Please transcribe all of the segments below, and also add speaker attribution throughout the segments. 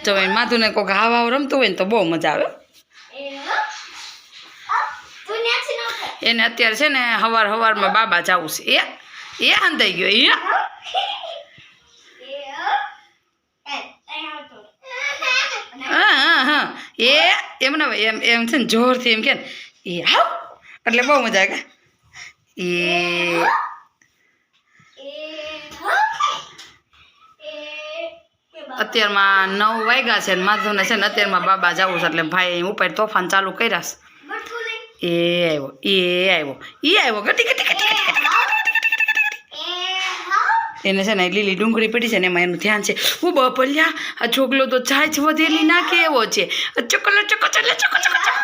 Speaker 1: જો માધુને કોઈક હાવ હાવ રમતું હોય ને તો બહુ મજા આવે એને અત્યારે છે ને હવારમાં બાબા જવું છે એ આંધાઈ ગયો હા એમને એમ છે ને જોરથી એમ કે ને એ હાવ એટલે બહુ મજા આવે અત્યારમાં 9 વાગ્યા છે ને માધુને છે ને અત્યારમાં બાબા જવું છે એટલે ભાઈ ઉપર તોફાન ચાલુ કર્યા એ આવ્યો ગટી એને છે ને લીલી ડુંગળી પડી છે ને એમાં એનું ધ્યાન છે હું બપલ્યા આ છોકલો તો છાછ વધેલી નાખે એવો છે ચકલો ચકો ચલે ચકો ચકો ચકો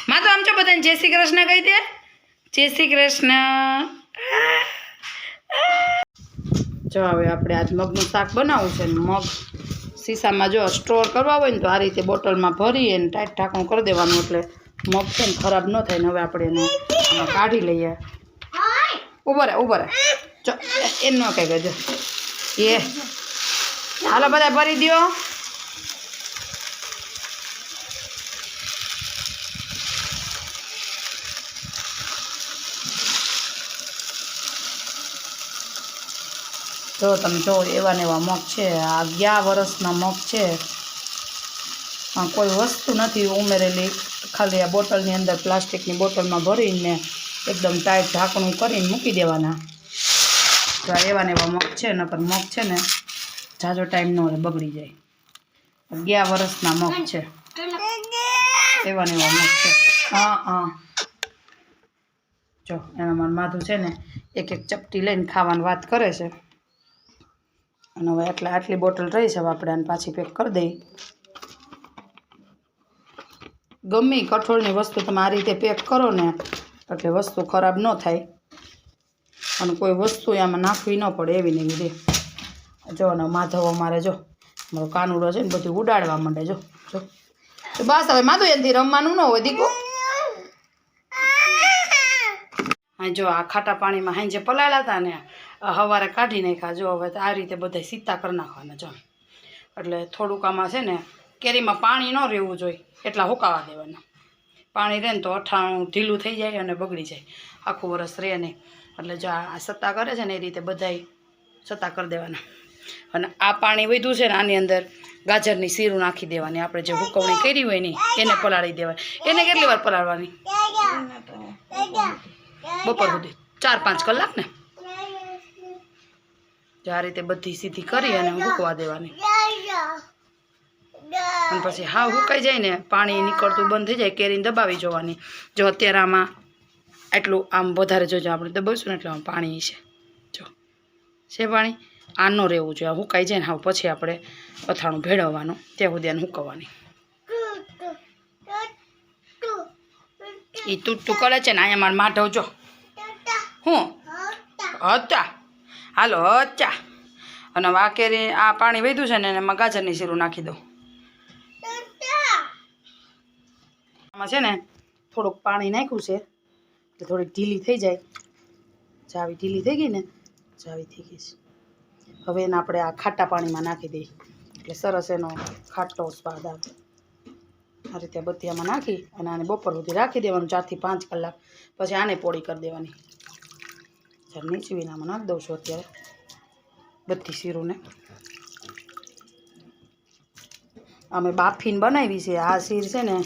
Speaker 1: માધુ આમ છો બધાને જય શ્રી કૃષ્ણ કહી દે જય શ્રી કૃષ્ણ જો હવે આપણે આજ મગનું શાક બનાવવું છે ને મગ શીશામાં જો સ્ટોર કરવા હોય ને તો આ રીતે બોટલમાં ભરી અને ટાઈટ ઢાંકણું કરી દેવાનું એટલે મગ છે ને ખરાબ ન થાય ને હવે આપણે એને આમાં કાઢી લઈએ ઉભો રહે જો એ ન કહી ગયો એ હાલો બધા ભરી દો જો તમે જો એવા ને એવા મગ છે આ 11 વર્ષના મગ છે કોઈ વસ્તુ નથી ઉમેરેલી ખાલી આ બોટલની અંદર પ્લાસ્ટિકની બોટલમાં ભરીને એકદમ ટાઈટ ઢાંકણું કરીને મૂકી દેવાના તો એવા ને એવા મગ છે નકર મગ છે ને ઝાઝો ટાઈમ ન રહે બગડી જાય 11 વર્ષના મગ છે એવા ને એવા મગ છે હા જો એના મારું માથું છે ને એક ચપટી લઈને ખાવાની વાત કરે છે અને હવે આટલી બોટલ રહી છે હવે આપણે આને પાછી પેક કરી દઈએ ગમે કઠોળની વસ્તુ તમે આ રીતે પેક કરો ને એટલે વસ્તુ ખરાબ ન થાય અને કોઈ વસ્તુ આમાં નાખવી ન પડે એવી ને એવી દે જો ને માધવ અમારે જો મારો કાનુડો છે ને બધું ઉડાડવા માંડે જો બસ હવે માધવ એનાથી રમવાનું ન હોય દીકુ હા જો આ ખાટા પાણીમાં હાંજે પલાળ્યા હતા ને સવારે કાઢી નાખ્યા જો હવે આ રીતે બધા સીતા કરી નાખવાના જો એટલે થોડુંક આમાં છે ને કેરીમાં પાણી ન રહેવું જોઈએ એટલા હુકાવા દેવાના પાણી રહે ને તો અઠાણું ઢીલું થઈ જાય અને બગડી જાય આખું વરસ રહે નહીં એટલે જો આ સત્તા કરે છે ને એ રીતે બધાય સત્તા કરી દેવાના અને આ પાણી વધ્યું છે ને આની અંદર ગાજરની શીરું નાખી દેવાની આપણે જે હુકવણી કરી હોય ને એને પલાળી દેવાની એને કેટલી વાર પલાળવાની બપોર સુધી 4-5 કલાક ને જો આ રીતે બધી સીધી કરી અને મૂકવા દેવાની અને પછી હા હુકાઈ જાય ને પાણી નીકળતું બંધ થઈ જાય કેરીને દબાવી જોવાની જો અત્યારે આમાં એટલું આમ વધારે જોજો આપણે દબાવીશું ને એટલે આમાં પાણી છે જો છે પાણી આ ન રહેવું જોઈએ હુકાઈ જાય ને હા પછી આપણે અથાણું ભેળવવાનું ત્યાં સુધી આને હુકવવાની એ તૂટતું કરે છે ને અહીંયા મારે માધવ જો હું હતા હાલો અચ્છા અને આ કેરી આ પાણી વધ્યું છે ને એમાં ગાજરની શીરું નાખી દઉં આમાં છે ને થોડુંક પાણી નાખ્યું છે એટલે થોડીક ઢીલી થઈ જાય જાવી ઢીલી થઈ ગઈ ને જાવી થઈ ગઈ છે હવે એને આપણે આ ખાટા પાણીમાં નાખી દઈએ એટલે સરસ એનો ખાટો સ્વાદ આવે આ રીતે બધી આમાં નાખી અને આને બપોર સુધી રાખી દેવાનું 4 થી 5 કલાક પછી આને પોળી કરી દેવાની જ્યારે નીચવીને આમાં નાખી દઉં છું અત્યારે બધી શીરુંને અમે બાફીને બનાવી છે આ શીર છે ને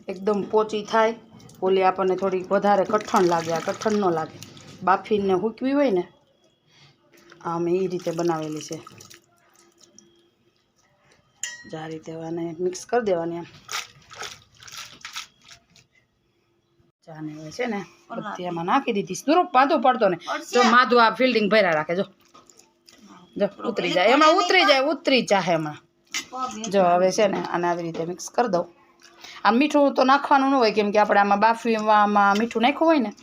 Speaker 1: એકદમ પોચી થાય ઓલી આપણને થોડીક વધારે કઠણ લાગે આ કઠણ ન લાગે બાફીને હૂકવી હોય ને આ મેં એ રીતે બનાવેલી છે આ રીતે આને મિક્સ કરી દેવાની આમ ચાને હોય છે ને બધી આમાં નાખી દીધી સ્વરૂપ પાધું પડતો ને જો માધુ આ ફિલ્ડિંગ ભર્યા રાખે જો ઉતરી જાય એમાં ઉતરી જાય એમાં જો હવે છે ને આને આવી રીતે મિક્સ કરી દઉં આ મીઠું તો નાખવાનું ન હોય કેમ કે આપણે આમાં બાફીમાં મીઠું નાખ્યું હોય ને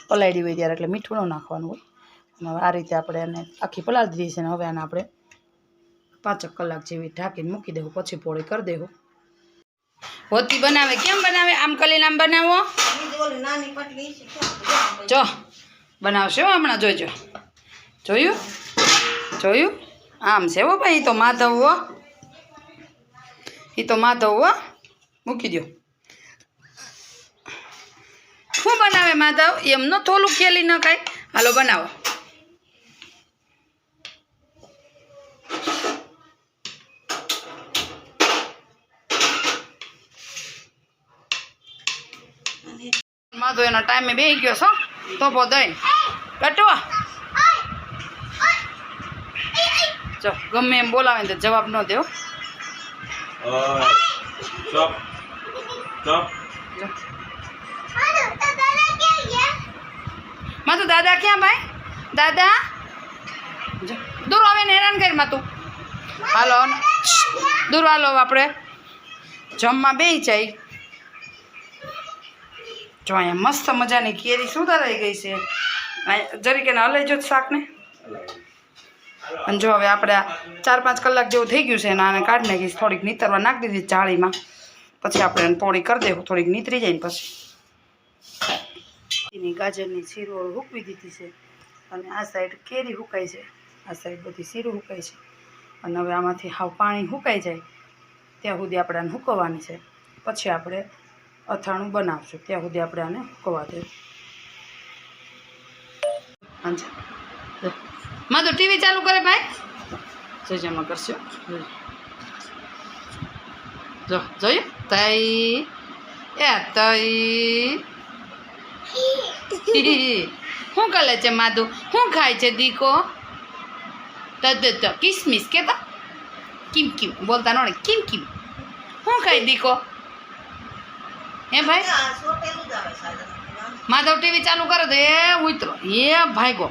Speaker 1: પલાળી હોય ત્યારે એટલે મીઠું ન નાખવાનું હોય અને હવે આ રીતે આપણે એને આખી પલાળી દીધી છે ને હવે આને આપણે 5 કલાક જેવી ઢાંકીને મૂકી દેવું પછી પોળી કરી દેવું હોતી બનાવે કેમ બનાવે આમ કરીને આમ બનાવો જો બનાવશે હો હમણાં જોજો જોયું જોયું આમ છે હો ભાઈ એ તો માધવ હો મૂકી દો શું બનાવે માધવ એમનો થોડું ખેલી ન ખાય હાલો બનાવો માધવ એનો ટાઈમે બેસી ગયો છો તો દઈ કટવા જો ગમે એમ બોલાવે ને તો જવાબ ન દેવો માતુ દાદા ક્યાં ભાઈ દાદા દૂર આવે ને હેરાન કરી માતું હાલો દૂર હાલો આપણે જમવા બેસી જાય જો અહીંયા મસ્ત મજાની કેરી સુધારાઈ ગઈ છે જરીકે ને હલાઈ જો શાકને અને જો હવે આપણે 4-5 કલાક જેવું થઈ ગયું છે ને આને કાઢી નાખીશ થોડીક નીતરવા નાખી દીધી ચાળીમાં પછી આપણે એને પોળી કરી દેવું થોડીક નીતરી જાય ને પછી એની ગાજરની શીરો હૂકવી દીધી છે અને આ સાઈડ કેરી હુકાઈ છે આ સાઈડ બધી શીરો હુકાઈ છે અને હવે આમાંથી હાવ પાણી હુકાઈ જાય ત્યાં સુધી આપણે આને હુકવવાની છે પછી આપણે અથાણું બનાવશું ત્યાં સુધી આપણે આને હુકવવા દેવું હાજી માં તો ટીવી ચાલુ કરે ભાઈ જજમાં કરશો જો જોયું તઈ એ તઈ શું કરે છે માધુ શું ખાય છે દીકો કિસમિસ કેતા કિમ કિમ બોલતા ન કિમ કિમ શું ખાય દીકો હે ભાઈ માધવ ટીવી ચાલુ કરે તો એ ઉતરો એ ભાગ્યો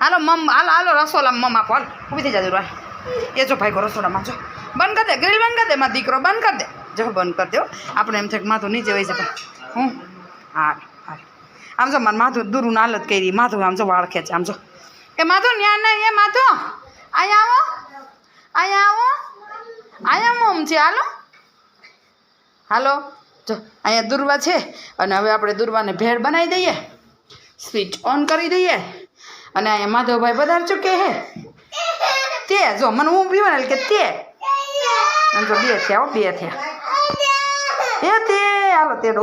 Speaker 1: હાલો હાલો રસોડા મમ્મા પર ઊભી થઈ જાય એ જો ભાઈ રસોડામાં જો બંધ કરી દે ગ્રીલ બંધ કરી દે મારો દીકરો બંધ કરી દે જો બંધ કરી દો આપણે એમ છે કે માથું નીચે વહી જાય હું હા આમ જો મારે માથું દૂરું હાલત કરી માથું આમ જો વાળ ખેંચે આમ જો એ માથું ન્યા નહીં એ માથું અહીંયા મોમ છે હાલો જો અહીંયા દુર્વા છે અને હવે આપણે દુર્વાને ભેળ બનાવી દઈએ સ્વિચ ઓન કરી દઈએ અને અહીંયા માધવભાઈ બધા ચૂકે હે તે જો મને હું પીવાને કે તે જો બે થયા એ તે હાલો તેડો